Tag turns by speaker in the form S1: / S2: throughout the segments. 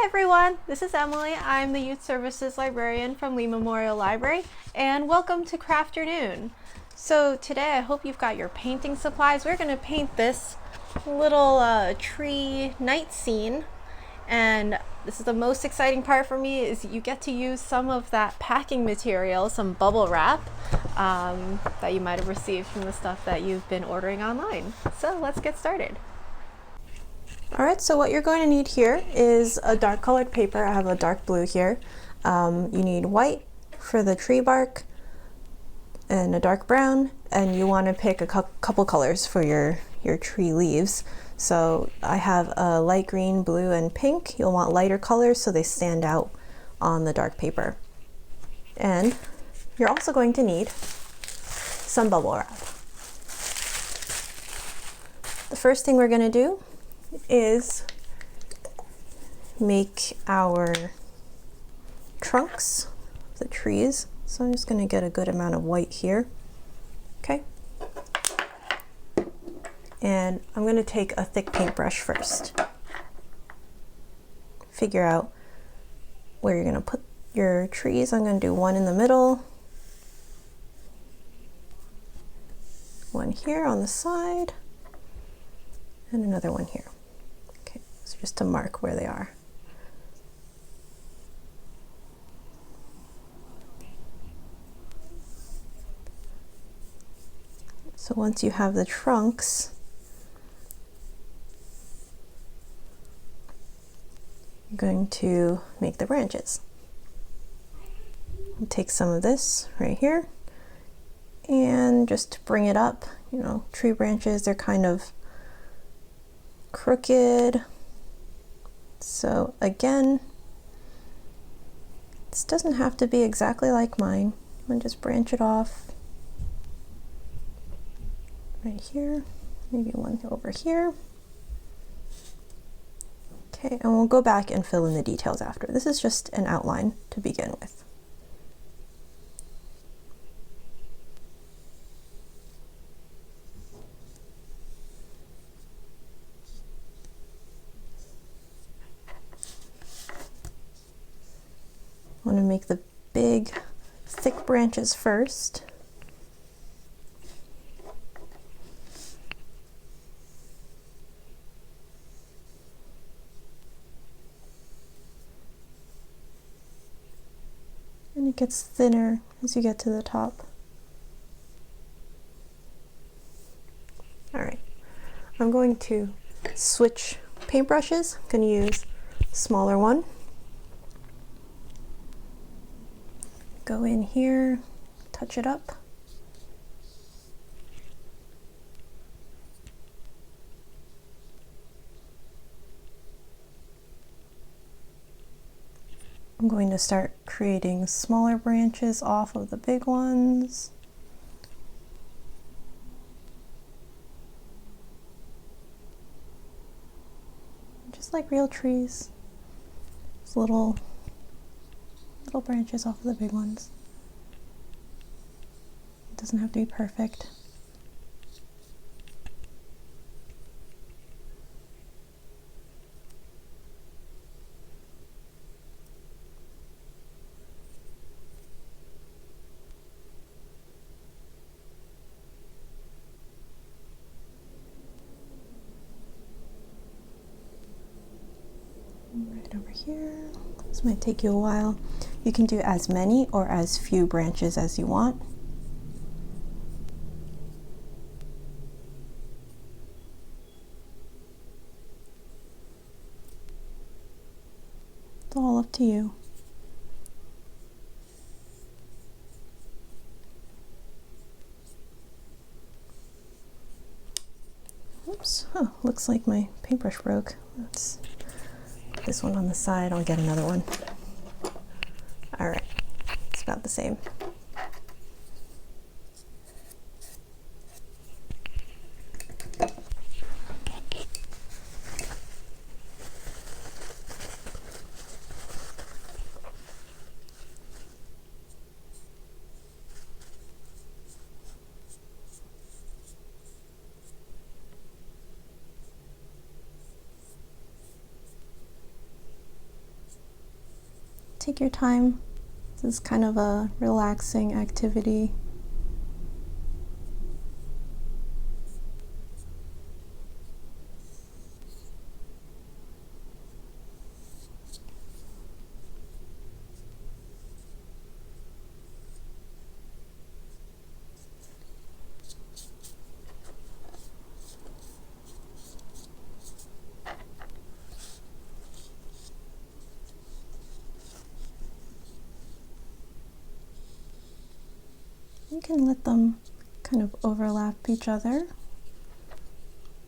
S1: everyone, this is Emily. I'm the Youth Services Librarian from Lee Memorial Library, and welcome to Crafternoon. So today I hope you've got your painting supplies. We're going to paint this little tree night scene, and this is the most exciting part for me is you get to use some of that packing material, some bubble wrap that you might have received from the stuff that you've been ordering online. So let's get started. Alright, so what you're going to need here is a dark colored paper. I have a dark blue here. You need white for the tree bark and a dark brown, and you want to pick a couple colors for your tree leaves. So I have a light green, blue, and pink. You'll want lighter colors so they stand out on the dark paper. And you're also going to need some bubble wrap. The first thing we're going to do is make our trunks, the trees. So I'm just going to get a good amount of white here. Okay. And I'm going to take a thick paintbrush first. Figure out where you're going to put your trees. I'm going to do one in the middle, one here on the side, and another one here. Okay, so just to mark where they are. So once you have the trunks, you're going to make the branches. Take some of this right here and just bring it up. You know, tree branches, they're kind of crooked. So again, this doesn't have to be exactly like mine. I'm gonna just branch it off right here, maybe one over here. Okay, and we'll go back and fill in the details after. This is just an outline to begin with. I want to make the big, thick branches first. And it gets thinner as you get to the top. All right, I'm going to switch paintbrushes. I'm going to use a smaller one. Go in here, touch it up. I'm going to start creating smaller branches off of the big ones. Just like real trees, just little branches off of the big ones. It doesn't have to be perfect. Right over here. This might take you a while. You can do as many or as few branches as you want. It's all up to you. Oops, oh, looks like my paintbrush broke. Let's put this one on the side, I'll get another one. All right, it's about the same. take your time. This is kind of a relaxing activity. You can let them kind of overlap each other.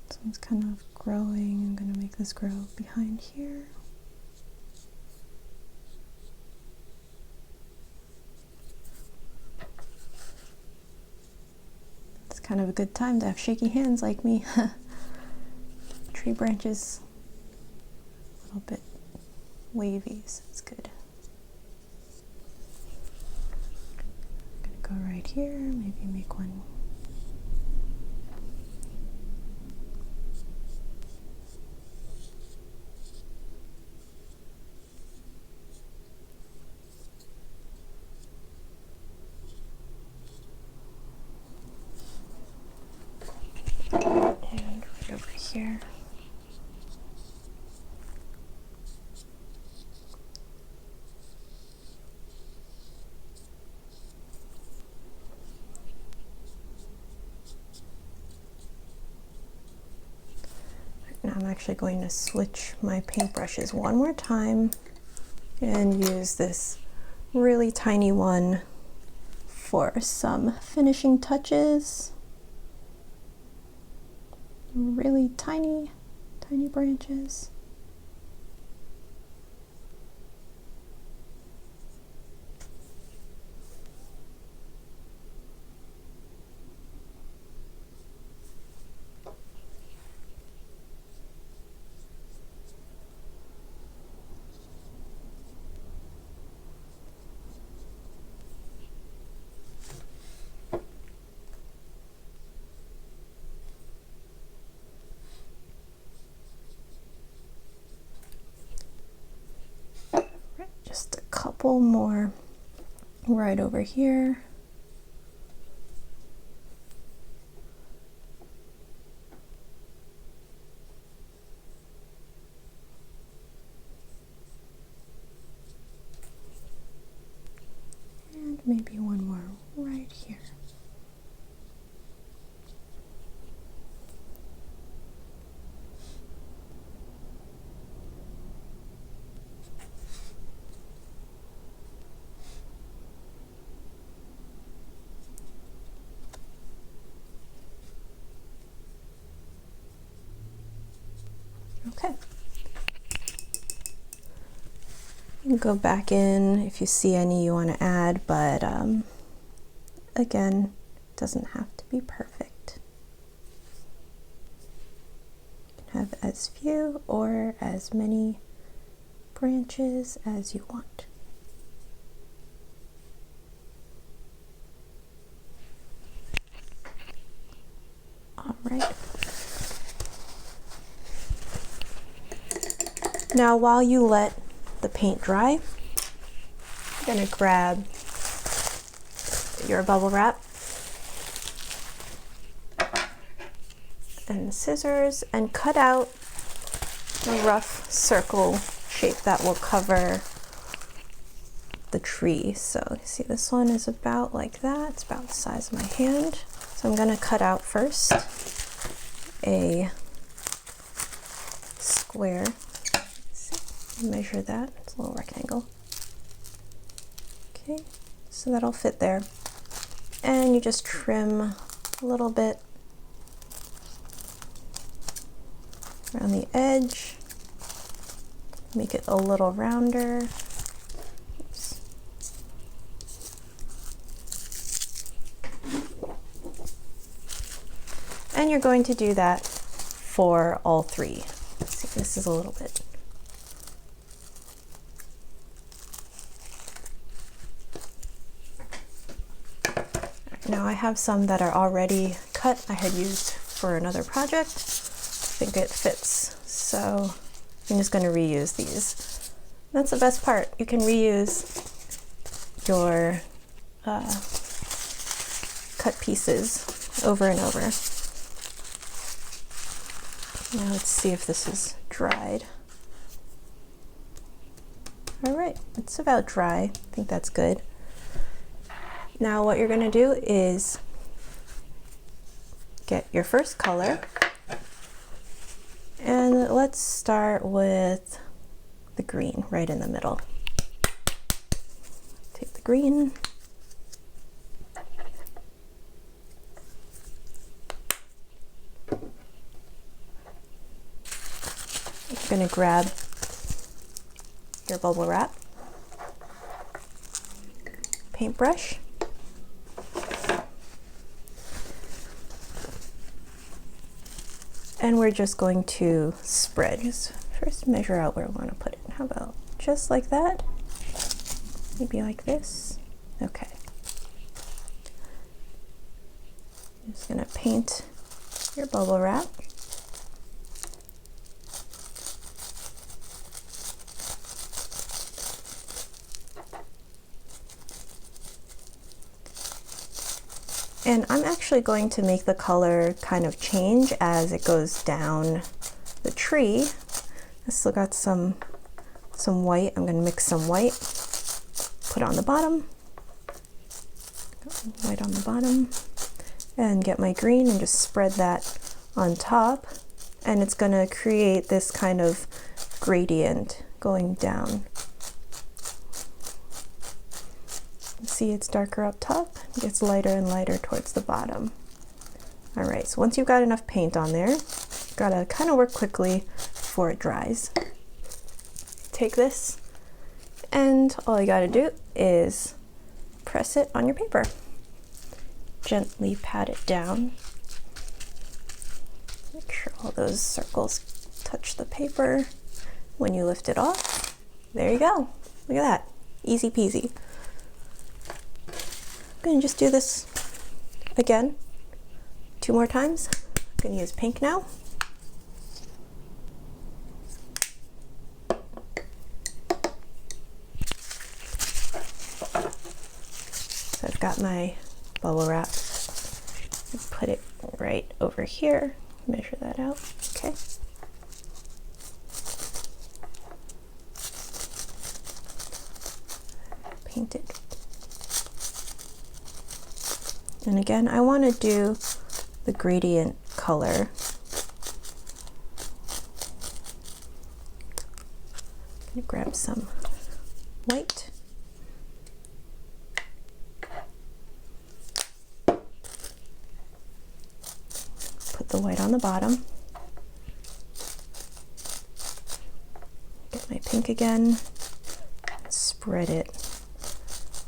S1: This one's kind of growing. I'm going to make this grow behind here. It's kind of a good time to have shaky hands like me. Tree branches a little bit wavy, so it's good. Go right here, maybe make one. And right over here. Now I'm actually going to switch my paintbrushes one more time and use this really tiny one for some finishing touches. Really tiny branches. Just a couple more right over here. And maybe one more right here. Okay. You can go back in if you see any you want to add, but again, it doesn't have to be perfect. You can have as few or as many branches as you want. All right. Now, while you let the paint dry, I'm going to grab your bubble wrap and scissors and cut out a rough circle shape that will cover the tree. So you see this one is about like that. It's about the size of my hand. So I'm going to cut out first a square. Measure that, it's a little rectangle. Okay, so that'll fit there. And you just trim a little bit around the edge, make it a little rounder. Oops. And you're going to do that for all three. See, this is a little bit. Now I have some that are already cut I had used for another project. I think it fits, so I'm just going to reuse these. That's the best part. You can reuse your cut pieces over and over. Now let's see if this is dried. All right, it's about dry. I think that's good. Now what you're going to do is get your first color, and let's start with the green right in the middle. Take the green. You're going to grab your bubble wrap, paintbrush, and we're just going to spread. Just first measure out where we want to put it. How about just like that? Maybe like this. Okay. I'm just going to paint your bubble wrap. And I'm actually going to make the color kind of change as it goes down the tree. I still got some white. I'm going to mix some white, put it on the bottom, white on the bottom, and get my green and just spread that on top. And it's going to create this kind of gradient going down. See, it's darker up top, it gets lighter and lighter towards the bottom. All right, so once you've got enough paint on there, you've got to kind of work quickly before it dries. Take this, and all you got to do is press it on your paper. Gently pat it down. Make sure all those circles touch the paper. When you lift it off, there you go. Look at that, easy peasy. I'm going to just do this again 2 more times. I'm going to use pink now. So I've got my bubble wrap. Put it right over here. Measure that out. Okay. Paint it. And again, I want to do the gradient color. I'm going to grab some white. Put the white on the bottom. Get my pink again. Spread it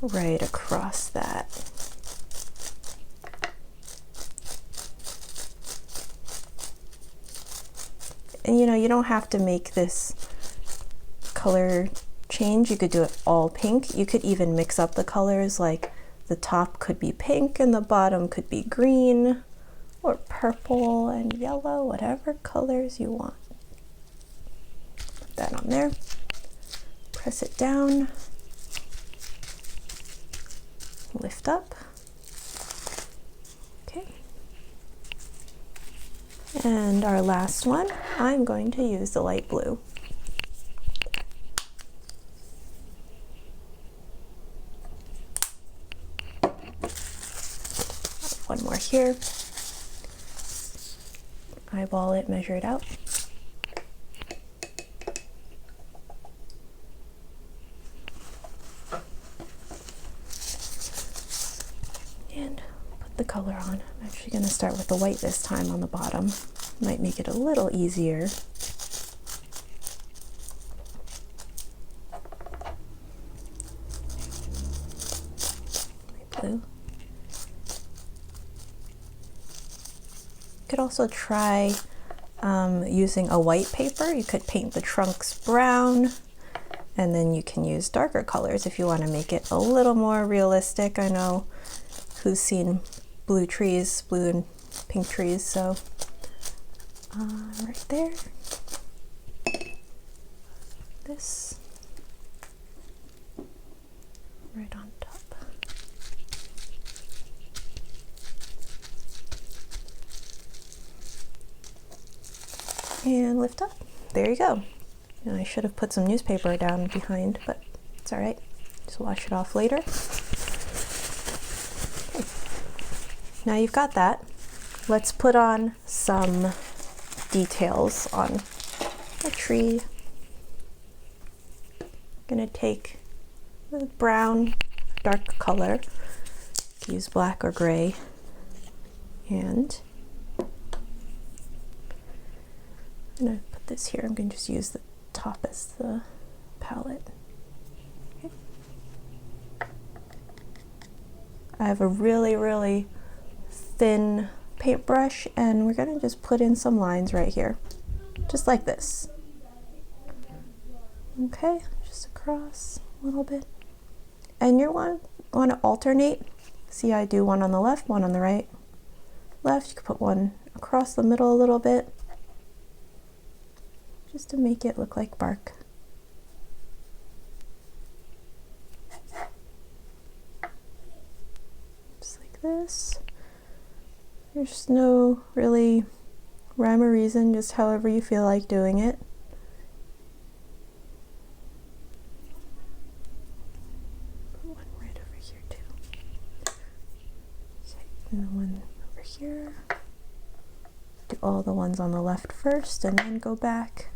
S1: right across that. And you know, you don't have to make this color change. You could do it all pink. You could even mix up the colors, like the top could be pink and the bottom could be green or purple and yellow, whatever colors you want. Put that on there. Press it down. Lift up. Okay. And our last one, I'm going to use the light blue. One more here. Eyeball it, measure it out. And put the color on. I'm actually going to start with the white this time on the bottom. Might make it a little easier. Light blue. You could also try using a white paper. You could paint the trunks brown, and then you can use darker colors if you want to make it a little more realistic. I know who's seen blue trees, blue and pink trees, so right there. This. right on top. And lift up. There you go. And I should have put some newspaper down behind, but it's all right. Just wash it off later. Okay. Now you've got that. Let's put on some details on a tree. I'm gonna take the brown, dark color, use black or gray, and I'm gonna put this here. I'm gonna just use the top as the palette. Okay. I have a really thin paintbrush, and we're gonna just put in some lines right here, just like this. Okay, just across a little bit. And you want to alternate. See, I do one on the left, one on the right. Left, you can put one across the middle a little bit, just to make it look like bark. Just like this. There's no really rhyme or reason, just however you feel like doing it. Put one right over here too. Okay, and the one over here. Do all the ones on the left first and then go back.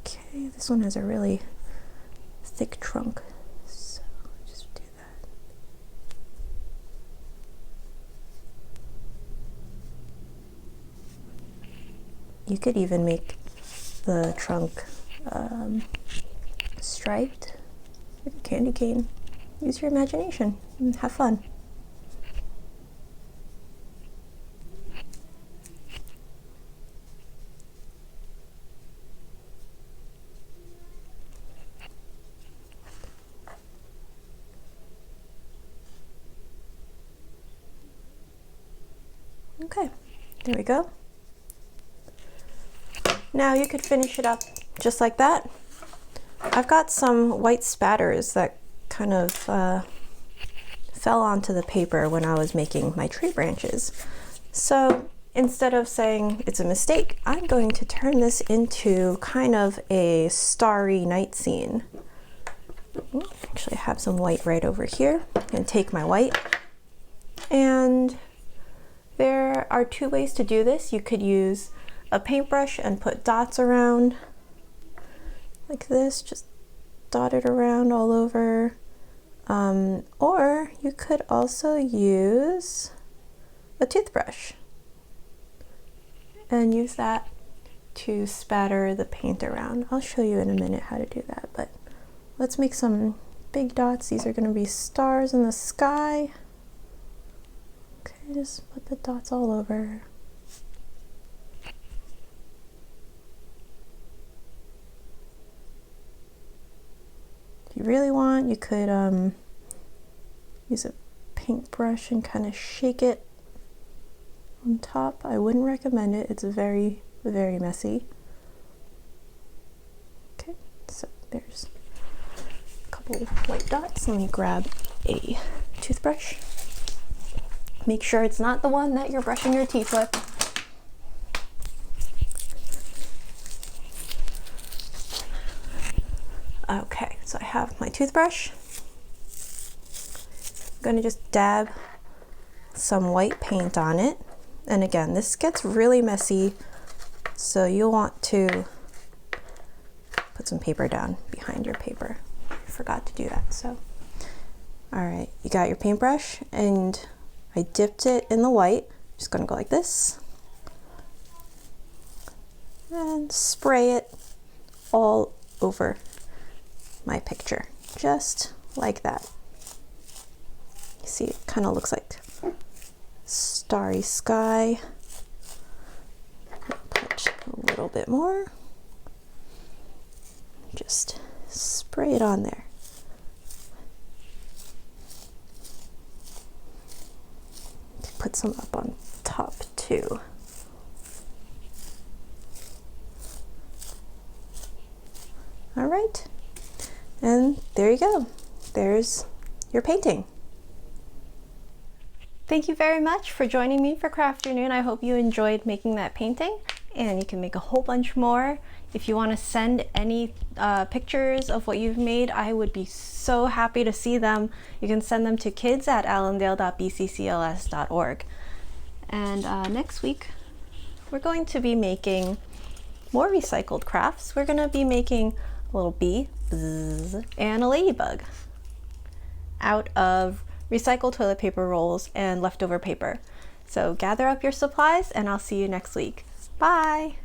S1: Okay, this one has a really thick trunk, so just do that. You could even make the trunk striped with a candy cane. Use your imagination and have fun. Okay, there we go. Now you could finish it up just like that. I've got some white spatters that kind of fell onto the paper when I was making my tree branches. So instead of saying it's a mistake, I'm going to turn this into kind of a starry night scene. Actually, I have some white right over here. I'm going to take my white, and there are two ways to do this. You could use a paintbrush and put dots around like this, just dot it around all over. Or you could also use a toothbrush and use that to spatter the paint around. I'll show you in a minute how to do that, but let's make some big dots. These are going to be stars in the sky. Okay, just put the dots all over. If you really want, you could use a paintbrush and kind of shake it on top. I wouldn't recommend it. It's very messy. Okay, so there's a couple white dots. Let me grab a toothbrush. Make sure it's not the one that you're brushing your teeth with. Okay, so I have my toothbrush. I'm going to just dab some white paint on it. And again, this gets really messy, so you'll want to put some paper down behind your paper. I forgot to do that, so. All right, you got your paintbrush, and I dipped it in the white. Just gonna go like this and spray it all over my picture, just like that. You see, it kind of looks like starry sky. Put a little bit more. Just spray it on there. Put some up on top too. go. There's your painting. Thank you very much for joining me for Crafternoon. I hope you enjoyed making that painting, and you can make a whole bunch more. If you want to send any pictures of what you've made, I would be so happy to see them. You can send them to kids@allendale.bccls.org. And next week, we're going to be making more recycled crafts. We're going to be making a little bee and a ladybug out of recycled toilet paper rolls and leftover paper. So gather up your supplies, and I'll see you next week. Bye!